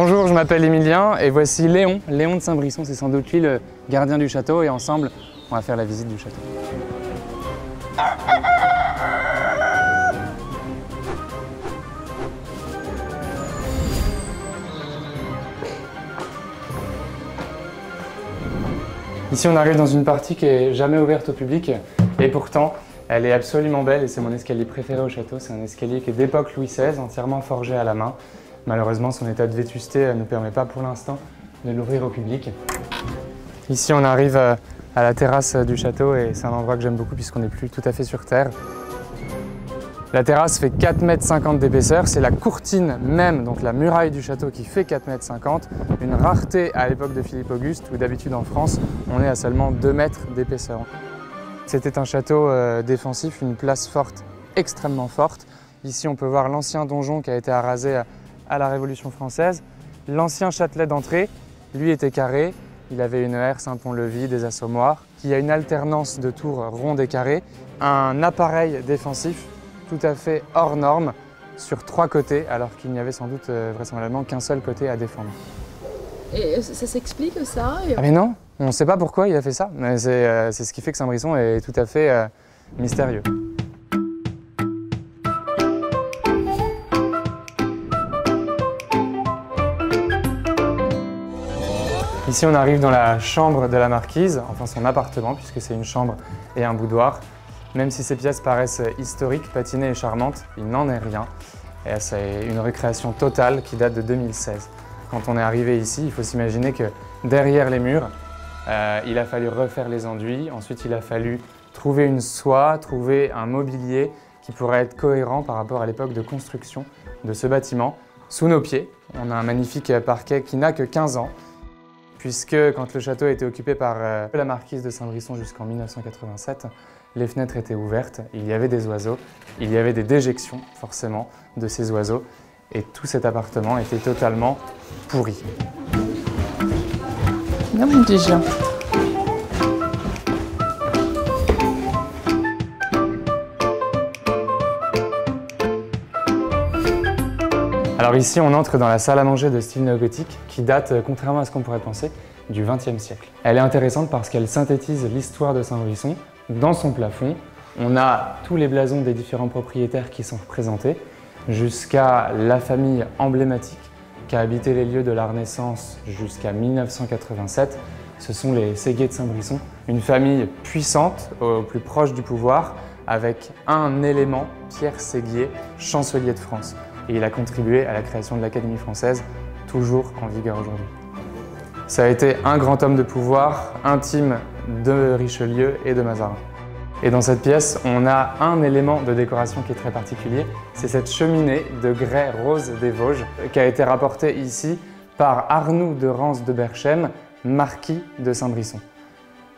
Bonjour, je m'appelle Emilien et voici Léon de Saint-Brisson. C'est sans doute lui le gardien du château et ensemble, on va faire la visite du château. Ici, on arrive dans une partie qui n'est jamais ouverte au public et pourtant, elle est absolument belle et c'est mon escalier préféré au château. C'est un escalier qui est d'époque Louis XVI, entièrement forgé à la main. Malheureusement, son état de vétusté ne nous permet pas pour l'instant de l'ouvrir au public. Ici, on arrive à la terrasse du château et c'est un endroit que j'aime beaucoup puisqu'on n'est plus tout à fait sur terre. La terrasse fait 4,50 m d'épaisseur, c'est la courtine même, donc la muraille du château qui fait 4,50 m, une rareté à l'époque de Philippe Auguste où d'habitude en France on est à seulement 2 m d'épaisseur. C'était un château défensif, une place forte, extrêmement forte. Ici on peut voir l'ancien donjon qui a été arasé à la Révolution française. L'ancien châtelet d'entrée, lui était carré, il avait une herse, un pont-levis, des assommoirs. Il y a une alternance de tours rondes et carrées, un appareil défensif tout à fait hors norme sur 3 côtés, alors qu'il n'y avait sans doute vraisemblablement qu'un seul côté à défendre. Et ça s'explique ça Ah mais non, on ne sait pas pourquoi il a fait ça, mais c'est ce qui fait que Saint-Brisson est tout à fait mystérieux. Ici on arrive dans la chambre de la marquise, enfin son appartement puisque c'est une chambre et un boudoir. Même si ces pièces paraissent historiques, patinées et charmantes, il n'en est rien. Et c'est une recréation totale qui date de 2016. Quand on est arrivé ici, il faut s'imaginer que derrière les murs, il a fallu refaire les enduits. Ensuite, il a fallu trouver une soie, trouver un mobilier qui pourrait être cohérent par rapport à l'époque de construction de ce bâtiment. Sous nos pieds, on a un magnifique parquet qui n'a que 15 ans, puisque quand le château a été occupé par la marquise de Saint-Brisson jusqu'en 1987, les fenêtres étaient ouvertes, il y avait des oiseaux, il y avait des déjections forcément de ces oiseaux et tout cet appartement était totalement pourri. Non, mon déjà. Alors ici, on entre dans la salle à manger de style néogothique qui date, contrairement à ce qu'on pourrait penser, du XXe siècle. Elle est intéressante parce qu'elle synthétise l'histoire de Saint-Brisson. Dans son plafond, on a tous les blasons des différents propriétaires qui sont représentés, jusqu'à la famille emblématique qui a habité les lieux de la Renaissance jusqu'à 1987. Ce sont les Séguier de Saint-Brisson, une famille puissante au plus proche du pouvoir, avec un élément, Pierre Séguier, chancelier de France. Et il a contribué à la création de l'Académie française, toujours en vigueur aujourd'hui. Ça a été un grand homme de pouvoir, intime de Richelieu et de Mazarin. Et dans cette pièce, on a un élément de décoration qui est très particulier, c'est cette cheminée de grès rose des Vosges qui a été rapportée ici par Arnoux de Rance de Berchem, marquis de Saint-Brisson.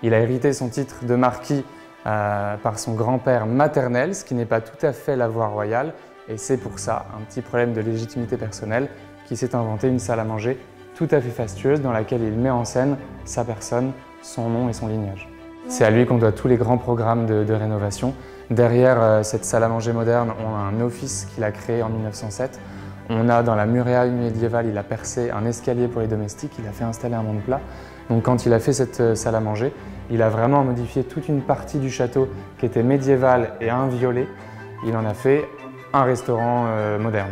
Il a hérité son titre de marquis par son grand-père maternel, ce qui n'est pas tout à fait la voie royale, et c'est pour ça un petit problème de légitimité personnelle qui s'est inventé une salle à manger tout à fait fastueuse dans laquelle il met en scène sa personne, son nom et son lignage. C'est à lui qu'on doit tous les grands programmes de rénovation. Derrière cette salle à manger moderne, on a un office qu'il a créé en 1907. On a dans la muraille médiévale, il a percé un escalier pour les domestiques, il a fait installer un monde plat. Donc quand il a fait cette salle à manger, il a vraiment modifié toute une partie du château qui était médiévale et inviolée. Il en a fait un restaurant moderne.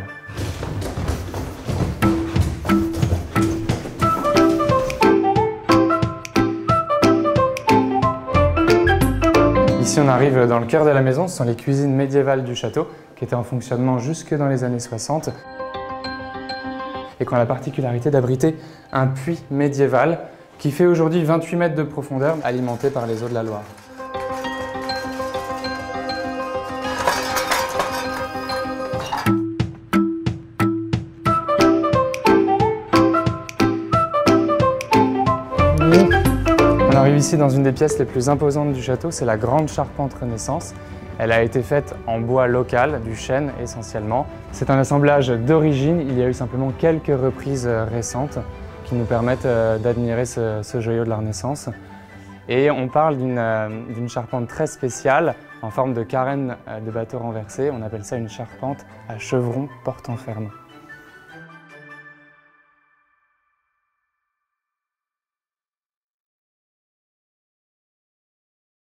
Ici, on arrive dans le cœur de la maison, ce sont les cuisines médiévales du château qui étaient en fonctionnement jusque dans les années 60 et qui ont la particularité d'abriter un puits médiéval qui fait aujourd'hui 28 mètres de profondeur, alimenté par les eaux de la Loire. On arrive ici dans une des pièces les plus imposantes du château, c'est la grande charpente Renaissance. Elle a été faite en bois local, du chêne essentiellement. C'est un assemblage d'origine, il y a eu simplement quelques reprises récentes qui nous permettent d'admirer ce joyau de la Renaissance. Et on parle d'une charpente très spéciale en forme de carène de bateau renversé. On appelle ça une charpente à chevron porte-en-ferme.